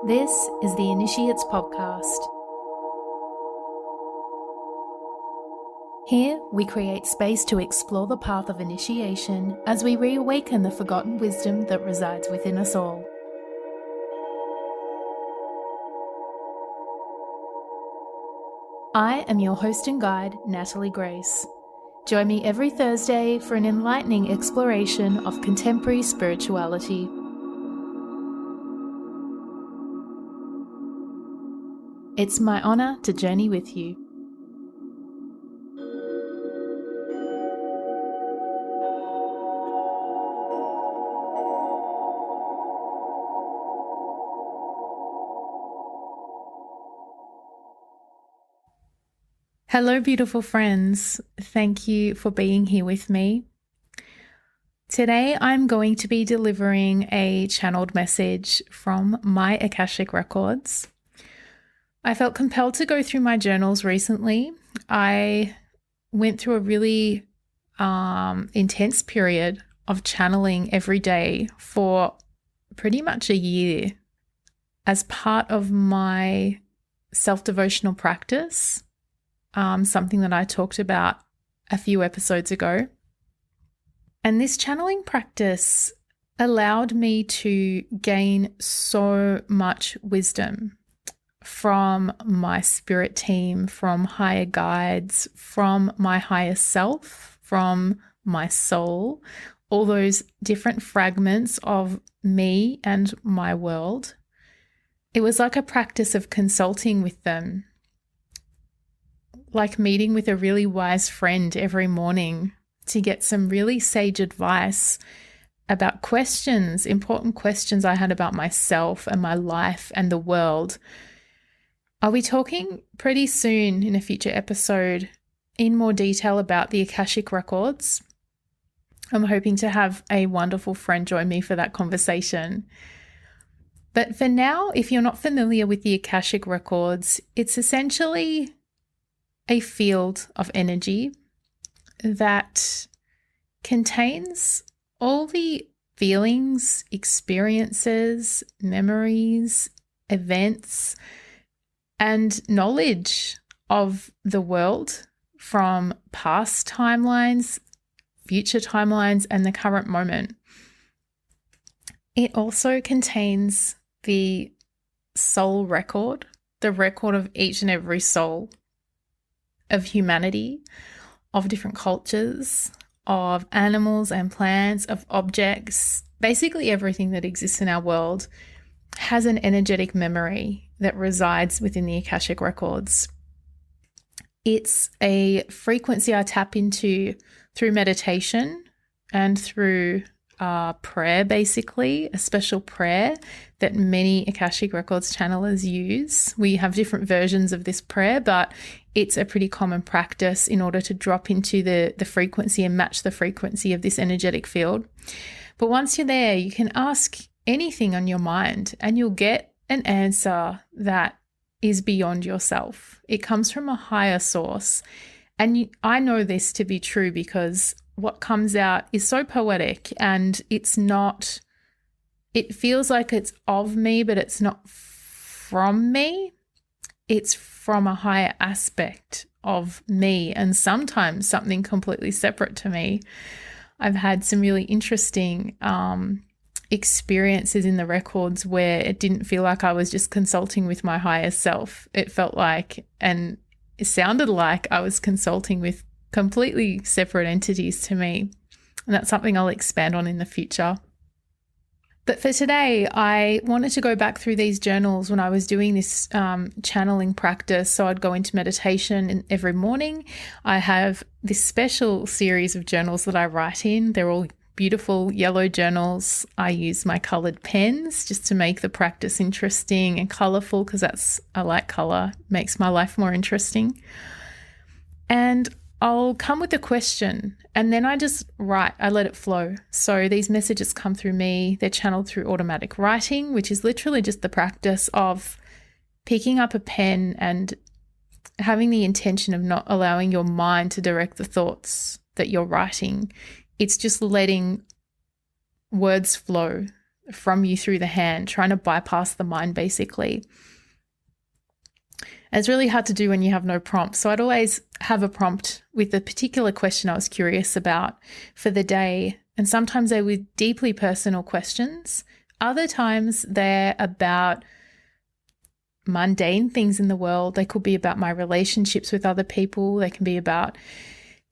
This is the Initiates Podcast. Here, we create space to explore the path of initiation as we reawaken the forgotten wisdom that resides within us all. I am your host and guide, Natalie Grace. Join me every Thursday for an enlightening exploration of contemporary spirituality. It's my honour to journey with you. Hello, beautiful friends. Thank you for being here with me. Today, I'm going to be delivering a channeled message from my Akashic Records. I felt compelled to go through my journals recently. I went through a really intense period of channeling every day for pretty much a year as part of my self-devotional practice, something that I talked about a few episodes ago. And this channeling practice allowed me to gain so much wisdom from my spirit team, from higher guides, from my higher self, from my soul, all those different fragments of me and my world. It was like a practice of consulting with them, like meeting with a really wise friend every morning to get some really sage advice about questions, important questions I had about myself and my life and the world. I'll be talking pretty soon in a future episode in more detail about the Akashic Records. I'm hoping to have a wonderful friend join me for that conversation. But for now, if you're not familiar with the Akashic Records, it's essentially a field of energy that contains all the feelings, experiences, memories, events, and knowledge of the world from past timelines, future timelines, and the current moment. It also contains the soul record, the record of each and every soul of humanity, of different cultures, of animals and plants, of objects. Basically everything that exists in our world has an energetic memory that resides within the Akashic Records. It's a frequency I tap into through meditation and through prayer, basically, a special prayer that many Akashic Records channelers use. We have different versions of this prayer, but it's a pretty common practice in order to drop into the frequency and match the frequency of this energetic field. But once you're there, you can ask anything on your mind and you'll get an answer that is beyond yourself. It comes from a higher source. And I know this to be true because what comes out is so poetic and it feels like it's of me, but it's not from me. It's from a higher aspect of me and sometimes something completely separate to me. I've had some really interesting experiences in the records where it didn't feel like I was just consulting with my higher self. It felt like, and it sounded like I was consulting with completely separate entities to me. And that's something I'll expand on in the future. But for today, I wanted to go back through these journals when I was doing this channeling practice. So I'd go into meditation every morning. I have this special series of journals that I write in. They're all beautiful yellow journals. I use my coloured pens just to make the practice interesting and colourful because I like colour, makes my life more interesting. And I'll come with a question and then I just write, I let it flow. So these messages come through me, they're channeled through automatic writing, which is literally just the practice of picking up a pen and having the intention of not allowing your mind to direct the thoughts that you're writing. It's just letting words flow from you through the hand, trying to bypass the mind basically. It's really hard to do when you have no prompt. So I'd always have a prompt with a particular question I was curious about for the day. And sometimes they were deeply personal questions. Other times they're about mundane things in the world. They could be about my relationships with other people. They can be about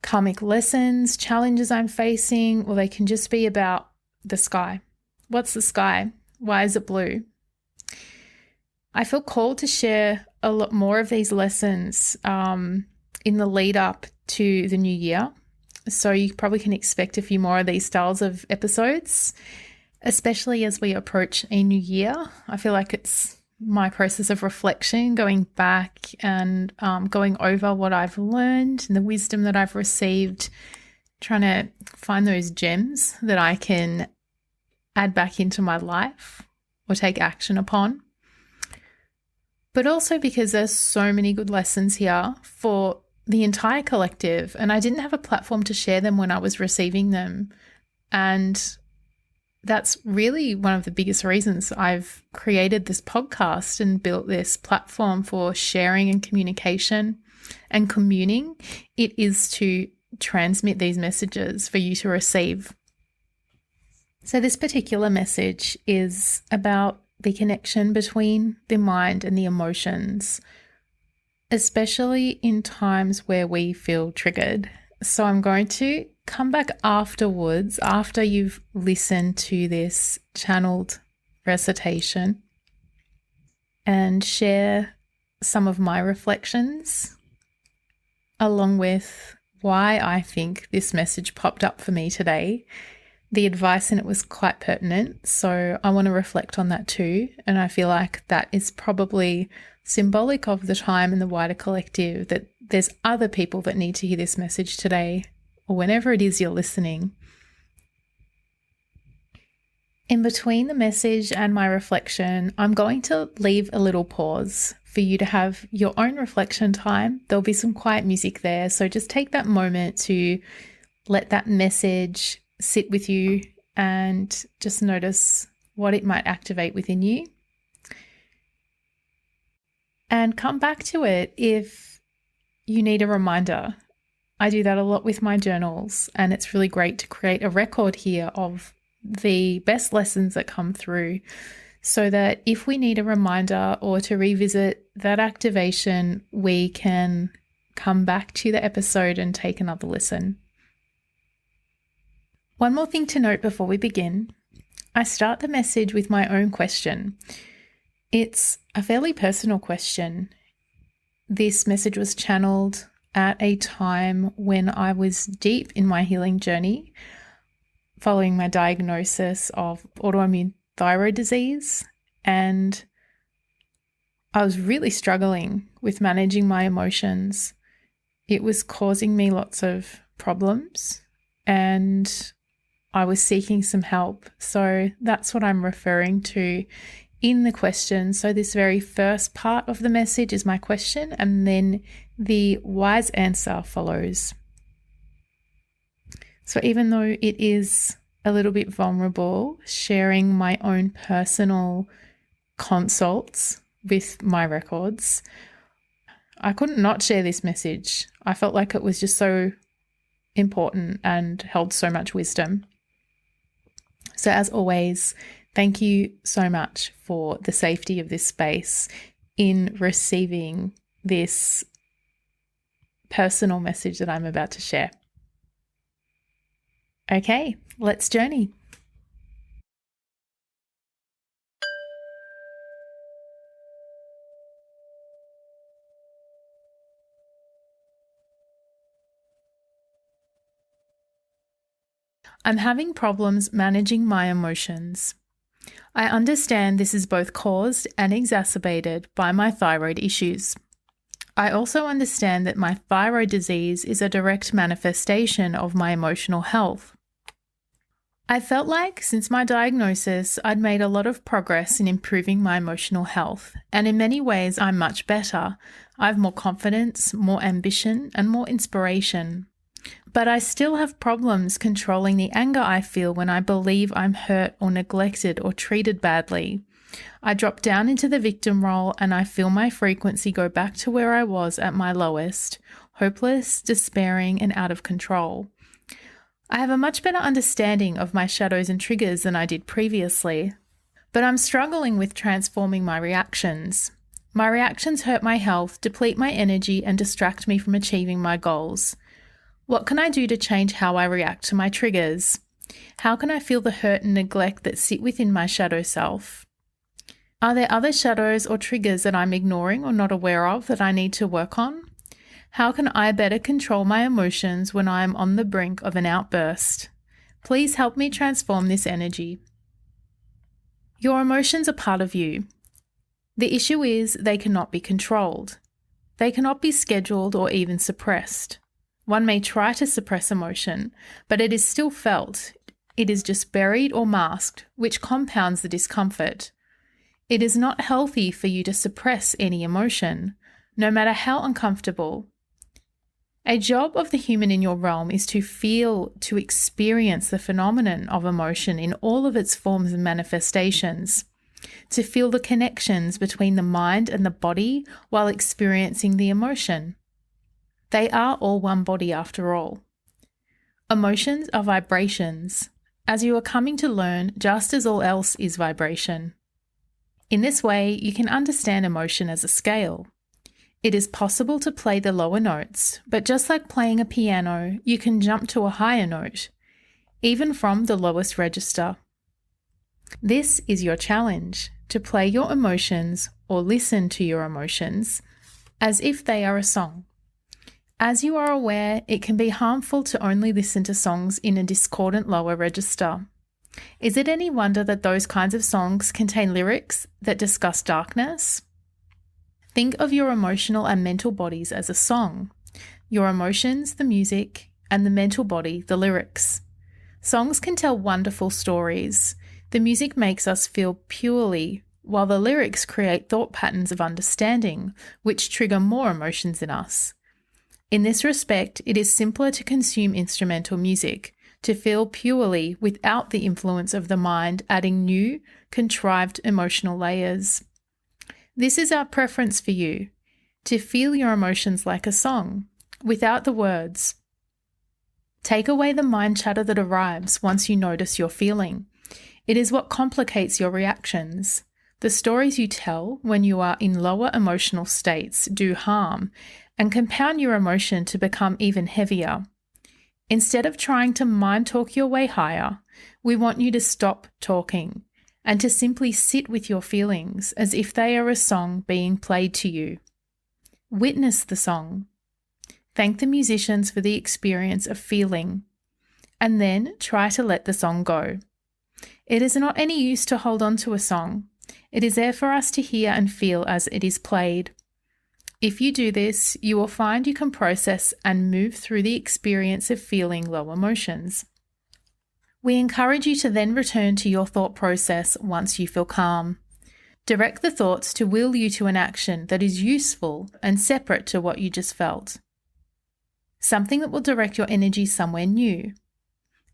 karmic lessons, challenges I'm facing, or they can just be about the sky. What's the sky? Why is it blue? I feel called to share a lot more of these lessons in the lead up to the new year. So you probably can expect a few more of these styles of episodes, especially as we approach a new year. I feel like it's my process of reflection, going back and going over what I've learned and the wisdom that I've received, trying to find those gems that I can add back into my life or take action upon. But also because there's so many good lessons here for the entire collective, and I didn't have a platform to share them when I was receiving them. And that's really one of the biggest reasons I've created this podcast and built this platform for sharing and communication and communing. It is to transmit these messages for you to receive. So this particular message is about the connection between the mind and the emotions, especially in times where we feel triggered. So I'm going to come back afterwards, after you've listened to this channeled recitation, and share some of my reflections along with why I think this message popped up for me today. The advice in it was quite pertinent, so I want to reflect on that too. And I feel like that is probably symbolic of the time in the wider collective, that there's other people that need to hear this message today or whenever it is you're listening. In between the message and my reflection, I'm going to leave a little pause for you to have your own reflection time. There'll be some quiet music there, so just take that moment to let that message sit with you and just notice what it might activate within you. And come back to it if you need a reminder. I do that a lot with my journals, and it's really great to create a record here of the best lessons that come through, so that if we need a reminder or to revisit that activation, we can come back to the episode and take another listen. One more thing to note before we begin. I start the message with my own question. It's a fairly personal question. This message was channeled at a time when I was deep in my healing journey, following my diagnosis of autoimmune thyroid disease, and I was really struggling with managing my emotions. It was causing me lots of problems, and I was seeking some help. So that's what I'm referring to in the question. So this very first part of the message is my question, and then the wise answer follows. So even though it is a little bit vulnerable, sharing my own personal consults with my records, I couldn't not share this message. I felt like it was just so important and held so much wisdom. So as always, thank you so much for the safety of this space in receiving this personal message that I'm about to share. Okay, let's journey. I'm having problems managing my emotions. I understand this is both caused and exacerbated by my thyroid issues. I also understand that my thyroid disease is a direct manifestation of my emotional health. I felt like since my diagnosis, I'd made a lot of progress in improving my emotional health, and in many ways I'm much better. I have more confidence, more ambition, and more inspiration. But I still have problems controlling the anger I feel when I believe I'm hurt or neglected or treated badly. I drop down into the victim role and I feel my frequency go back to where I was at my lowest, hopeless, despairing, and out of control. I have a much better understanding of my shadows and triggers than I did previously, but I'm struggling with transforming my reactions. My reactions hurt my health, deplete my energy, and distract me from achieving my goals. What can I do to change how I react to my triggers? How can I feel the hurt and neglect that sit within my shadow self? Are there other shadows or triggers that I'm ignoring or not aware of that I need to work on? How can I better control my emotions when I am on the brink of an outburst? Please help me transform this energy. Your emotions are part of you. The issue is they cannot be controlled. They cannot be scheduled or even suppressed. One may try to suppress emotion, but it is still felt. It is just buried or masked, which compounds the discomfort. It is not healthy for you to suppress any emotion, no matter how uncomfortable. A job of the human in your realm is to feel, to experience the phenomenon of emotion in all of its forms and manifestations, to feel the connections between the mind and the body while experiencing the emotion. They are all one body after all. Emotions are vibrations, as you are coming to learn, just as all else is vibration. In this way, you can understand emotion as a scale. It is possible to play the lower notes, but just like playing a piano, you can jump to a higher note, even from the lowest register. This is your challenge, to play your emotions or listen to your emotions as if they are a song. As you are aware, it can be harmful to only listen to songs in a discordant lower register. Is it any wonder that those kinds of songs contain lyrics that discuss darkness? Think of your emotional and mental bodies as a song. Your emotions, the music, and the mental body, the lyrics. Songs can tell wonderful stories. The music makes us feel purely, while the lyrics create thought patterns of understanding, which trigger more emotions in us. In this respect, it is simpler to consume instrumental music, to feel purely without the influence of the mind adding new, contrived emotional layers. This is our preference for you, to feel your emotions like a song, without the words. Take away the mind chatter that arrives once you notice your feeling. It is what complicates your reactions. The stories you tell when you are in lower emotional states do harm and compound your emotion to become even heavier. Instead of trying to mind talk your way higher, we want you to stop talking and to simply sit with your feelings as if they are a song being played to you. Witness the song. Thank the musicians for the experience of feeling, and then try to let the song go. It is not any use to hold on to a song. It is there for us to hear and feel as it is played. If you do this, you will find you can process and move through the experience of feeling low emotions. We encourage you to then return to your thought process once you feel calm. Direct the thoughts to will you to an action that is useful and separate to what you just felt. Something that will direct your energy somewhere new.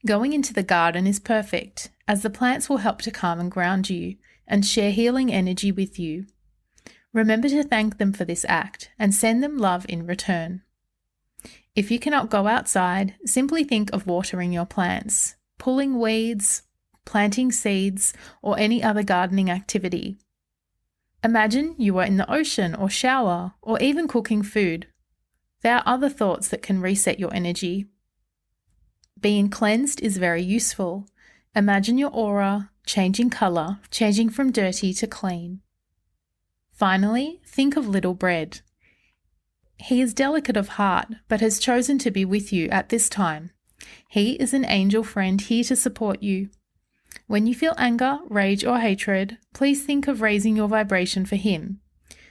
Going into the garden is perfect, as the plants will help to calm and ground you and share healing energy with you. Remember to thank them for this act and send them love in return. If you cannot go outside, simply think of watering your plants, pulling weeds, planting seeds, or any other gardening activity. Imagine you are in the ocean or shower or even cooking food. There are other thoughts that can reset your energy. Being cleansed is very useful. Imagine your aura changing colour, changing from dirty to clean. Finally, think of little bread. He is delicate of heart, but has chosen to be with you at this time. He is an angel friend here to support you. When you feel anger, rage, or hatred, please think of raising your vibration for him.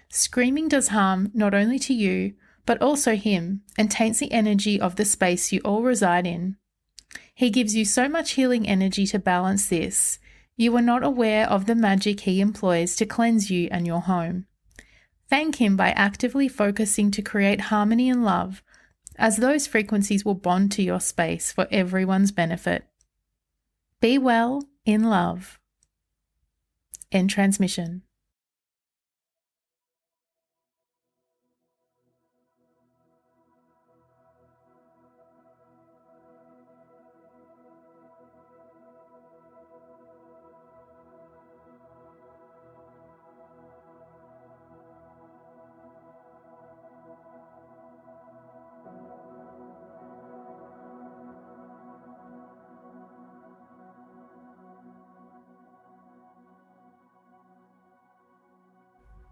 Screaming does harm not only to you, but also him, and taints the energy of the space you all reside in. He gives you so much healing energy to balance this. You are not aware of the magic he employs to cleanse you and your home. Thank him by actively focusing to create harmony and love, as those frequencies will bond to your space for everyone's benefit. Be well, in love. End transmission.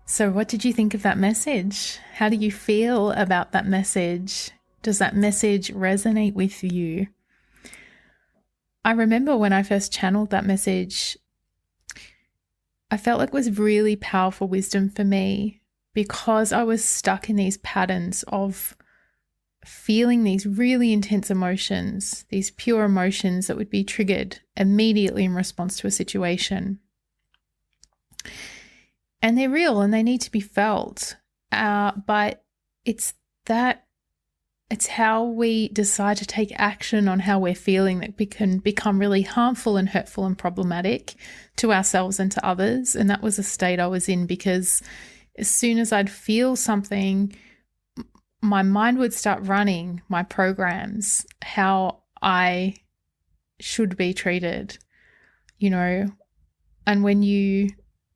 So what did you think of that message? How do you feel about that message? Does that message resonate with you? I remember when I first channeled that message, I felt like it was really powerful wisdom for me because I was stuck in these patterns of feeling these really intense emotions, these pure emotions that would be triggered immediately in response to a situation. And they're real and they need to be felt. But it's how we decide to take action on how we're feeling that can become really harmful and hurtful and problematic to ourselves and to others. And that was a state I was in because as soon as I'd feel something, my mind would start running my programs, how I should be treated, and when you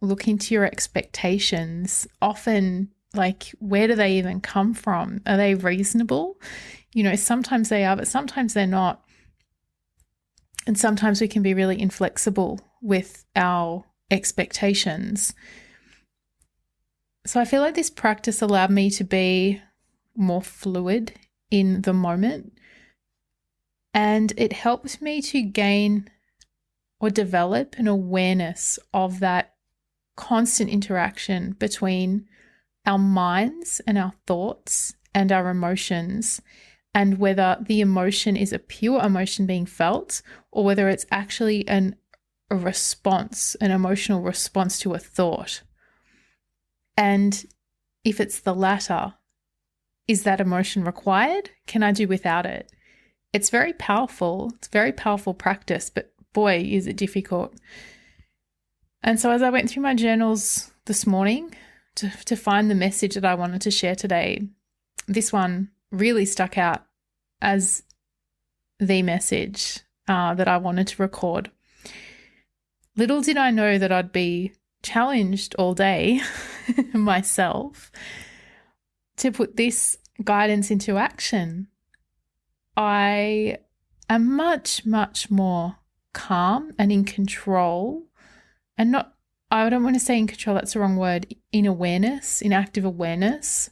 look into your expectations, often, like, where do they even come from? Are they reasonable? Sometimes they are, but sometimes they're not. And sometimes we can be really inflexible with our expectations. So I feel like this practice allowed me to be more fluid in the moment. And it helped me to gain or develop an awareness of that constant interaction between our minds and our thoughts and our emotions, and whether the emotion is a pure emotion being felt or whether it's actually a response, an emotional response to a thought. And if it's the latter, is that emotion required? Can I do without it? It's very powerful. It's very powerful practice, but boy, is it difficult. And so as I went through my journals this morning to find the message that I wanted to share today, this one really stuck out as the message that I wanted to record. Little did I know that I'd be challenged all day myself to put this guidance into action. I am much, much more calm and in control. And I don't want to say in control, that's the wrong word, in awareness, in active awareness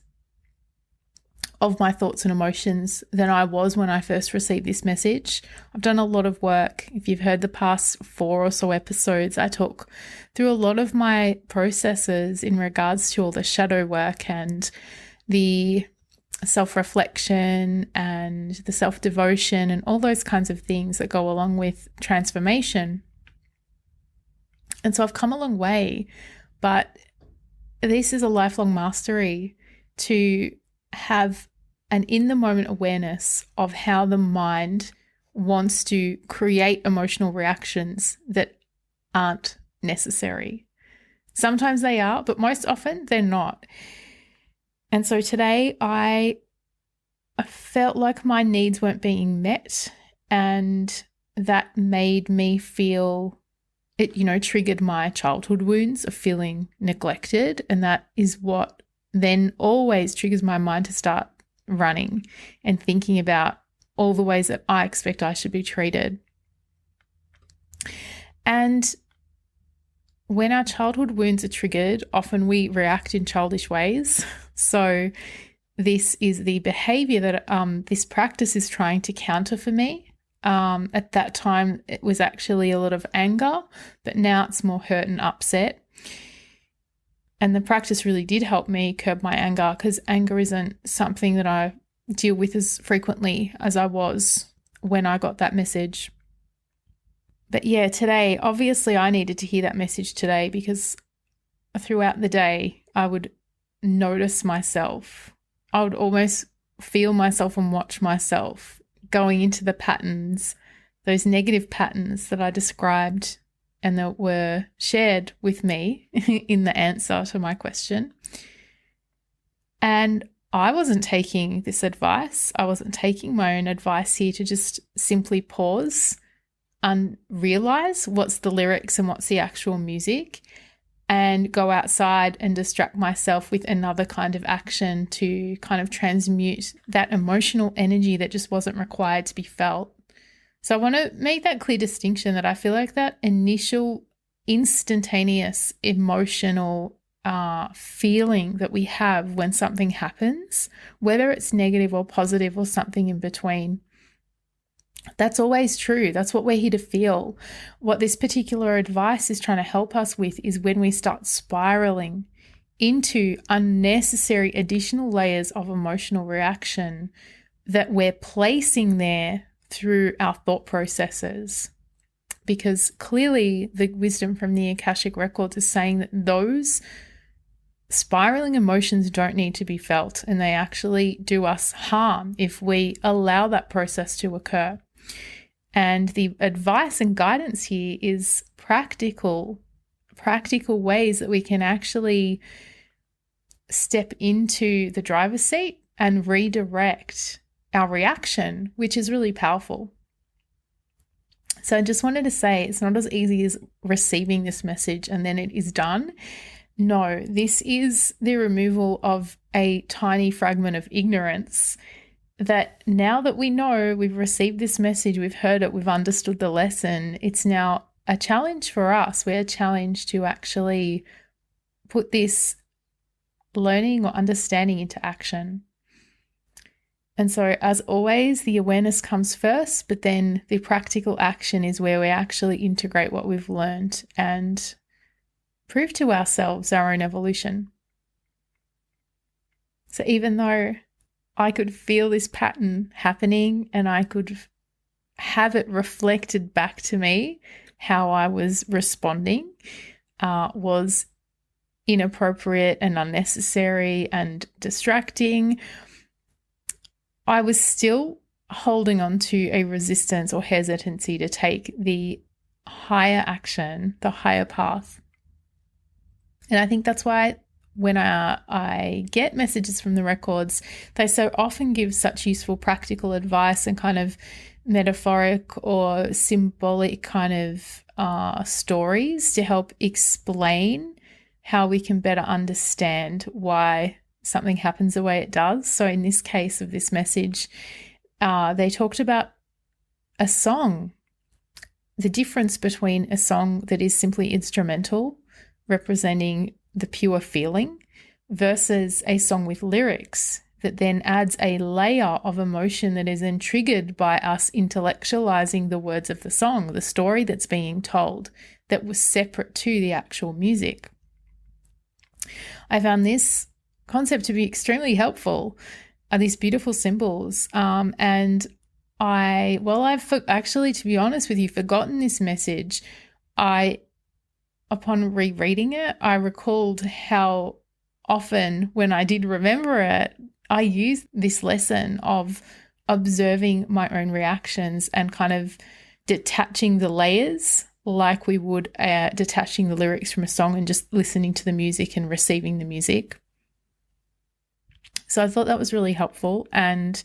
of my thoughts and emotions than I was when I first received this message. I've done a lot of work. If you've heard the past 4 or so episodes, I talk through a lot of my processes in regards to all the shadow work and the self-reflection and the self-devotion and all those kinds of things that go along with transformation. And so I've come a long way, but this is a lifelong mastery to have an in-the-moment awareness of how the mind wants to create emotional reactions that aren't necessary. Sometimes they are, but most often they're not. And so today I felt like my needs weren't being met, and that made me feel it, triggered my childhood wounds of feeling neglected. And that is what then always triggers my mind to start running and thinking about all the ways that I expect I should be treated. And when our childhood wounds are triggered, often we react in childish ways. So this is the behavior that this practice is trying to counter for me. At that time, it was actually a lot of anger, but now it's more hurt and upset. And the practice really did help me curb my anger, because anger isn't something that I deal with as frequently as I was when I got that message. But yeah, today, obviously I needed to hear that message today, because throughout the day I would notice myself. I would almost feel myself and watch myself going into the patterns, those negative patterns that I described and that were shared with me in the answer to my question. And I wasn't taking this advice. I wasn't taking my own advice here to just simply pause and realize what's the lyrics and what's the actual music, and go outside and distract myself with another kind of action to kind of transmute that emotional energy that just wasn't required to be felt. So I want to make that clear distinction that I feel like that initial instantaneous emotional feeling that we have when something happens, whether it's negative or positive or something in between, that's always true. That's what we're here to feel. What this particular advice is trying to help us with is when we start spiraling into unnecessary additional layers of emotional reaction that we're placing there through our thought processes. Because clearly the wisdom from the Akashic Records is saying that those spiraling emotions don't need to be felt, and they actually do us harm if we allow that process to occur. And the advice and guidance here is practical ways that we can actually step into the driver's seat and redirect our reaction, which is really powerful. So I just wanted to say it's not as easy as receiving this message and then it is done. No, this is the removal of a tiny fragment of ignorance that now that we know, we've received this message, we've heard it, we've understood the lesson, it's now a challenge for us. We're challenged to actually put this learning or understanding into action. And so, as always, the awareness comes first, but then the practical action is where we actually integrate what we've learned and prove to ourselves our own evolution. So even though I could feel this pattern happening and I could have it reflected back to me, how I was responding was inappropriate and unnecessary and distracting, I was still holding on to a resistance or hesitancy to take the higher action, the higher path. And I think that's why when I get messages from the records, they so often give such useful practical advice and kind of metaphoric or symbolic kind of stories to help explain how we can better understand why something happens the way it does. So in this case of this message, they talked about a song, the difference between a song that is simply instrumental, representing the pure feeling, versus a song with lyrics that then adds a layer of emotion that is then triggered by us intellectualizing the words of the song, the story that's being told that was separate to the actual music. I found this concept to be extremely helpful, these beautiful symbols. And I've actually, to be honest with you, forgotten this message. Upon rereading it, I recalled how often when I did remember it, I used this lesson of observing my own reactions and kind of detaching the layers like we would detaching the lyrics from a song and just listening to the music and receiving the music. So I thought that was really helpful, and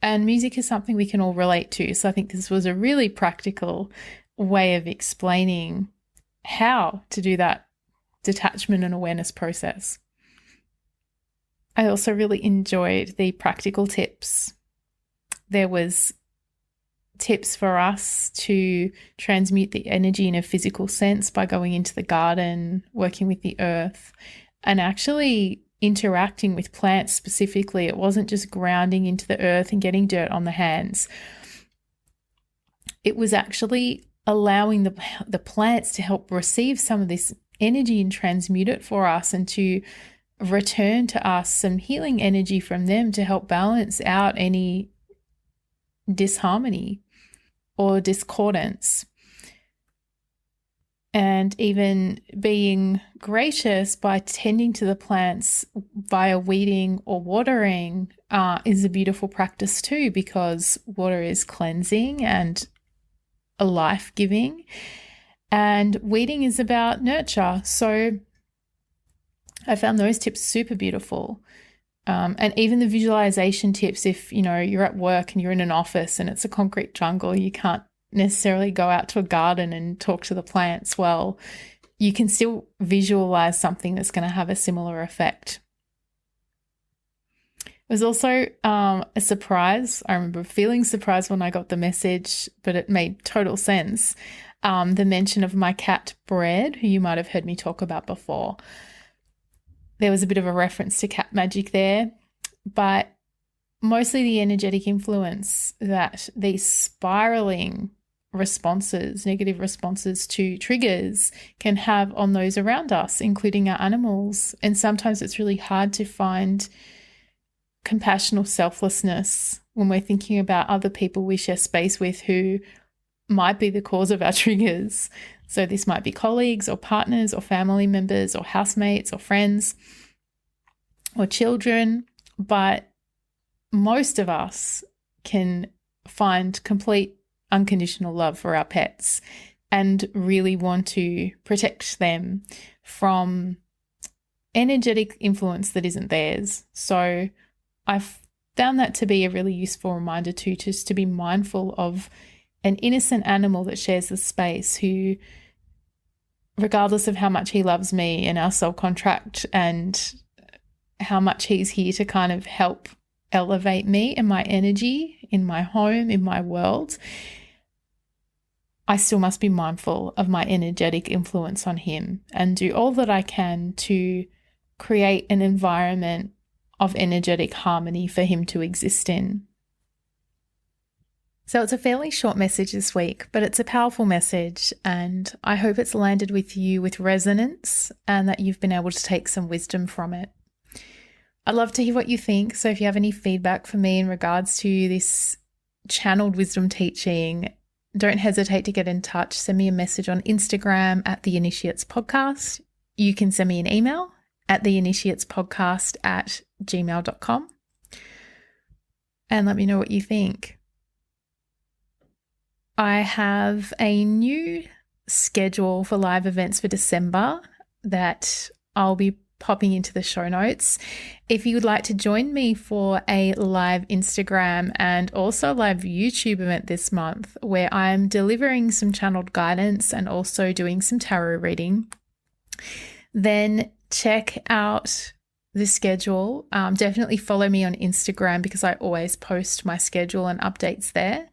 music is something we can all relate to. So I think this was a really practical way of explaining how to do that detachment and awareness process. I also really enjoyed the practical tips. There was tips for us to transmute the energy in a physical sense by going into the garden, working with the earth, and actually interacting with plants specifically. It wasn't just grounding into the earth and getting dirt on the hands. It was actually allowing the plants to help receive some of this energy and transmute it for us, and to return to us some healing energy from them to help balance out any disharmony or discordance. And even being gracious by tending to the plants via weeding or watering is a beautiful practice too, because water is cleansing and life-giving, and weeding is about nurture. So I found those tips super beautiful. And even the visualization tips, if you're at work and you're in an office and it's a concrete jungle, you can't necessarily go out to a garden and talk to the plants. Well, you can still visualize something that's going to have a similar effect. It was also a surprise. I remember feeling surprised when I got the message, but it made total sense. The mention of my cat Bread, who you might have heard me talk about before. There was a bit of a reference to cat magic there, but mostly the energetic influence that these spiraling responses, negative responses to triggers can have on those around us, including our animals. And sometimes it's really hard to find compassion or selflessness when we're thinking about other people we share space with who might be the cause of our triggers. So this might be colleagues or partners or family members or housemates or friends or children, but most of us can find complete unconditional love for our pets and really want to protect them from energetic influence that isn't theirs. So I've found that to be a really useful reminder too, just to be mindful of an innocent animal that shares the space who, regardless of how much he loves me and our soul contract and how much he's here to kind of help elevate me and my energy in my home, in my world, I still must be mindful of my energetic influence on him and do all that I can to create an environment of energetic harmony for him to exist in. So it's a fairly short message this week, but it's a powerful message, and I hope it's landed with you with resonance and that you've been able to take some wisdom from it. I'd love to hear what you think. So if you have any feedback for me in regards to this channeled wisdom teaching, don't hesitate to get in touch. Send me a message on Instagram at The Initiates Podcast. You can send me an email at theinitiatespodcast@gmail.com and let me know what you think. I have a new schedule for live events for December that I'll be popping into the show notes. If you would like to join me for a live Instagram and also live YouTube event this month where I'm delivering some channeled guidance and also doing some tarot reading, then check out the schedule. Definitely follow me on Instagram because I always post my schedule and updates there.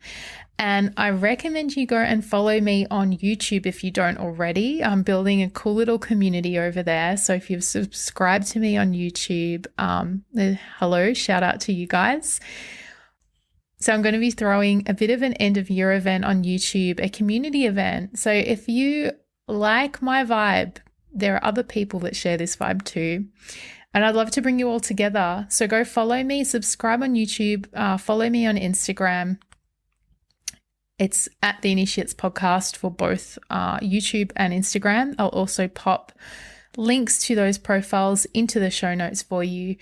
And I recommend you go and follow me on YouTube if you don't already. I'm building a cool little community over there. So if you've subscribed to me on YouTube, hello, shout out to you guys. So I'm going to be throwing a bit of an end of year event on YouTube, a community event. So if you like my vibe, there are other people that share this vibe too. And I'd love to bring you all together. So go follow me, subscribe on YouTube, follow me on Instagram. It's at The Initiates Podcast for both YouTube and Instagram. I'll also pop links to those profiles into the show notes for you.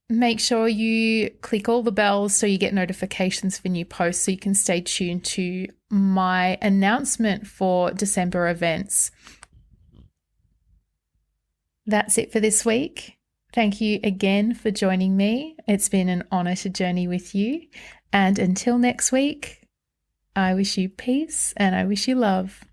Make sure you click all the bells so you get notifications for new posts so you can stay tuned to my announcement for December events. That's it for this week. Thank you again for joining me. It's been an honor to journey with you. And until next week, I wish you peace and I wish you love.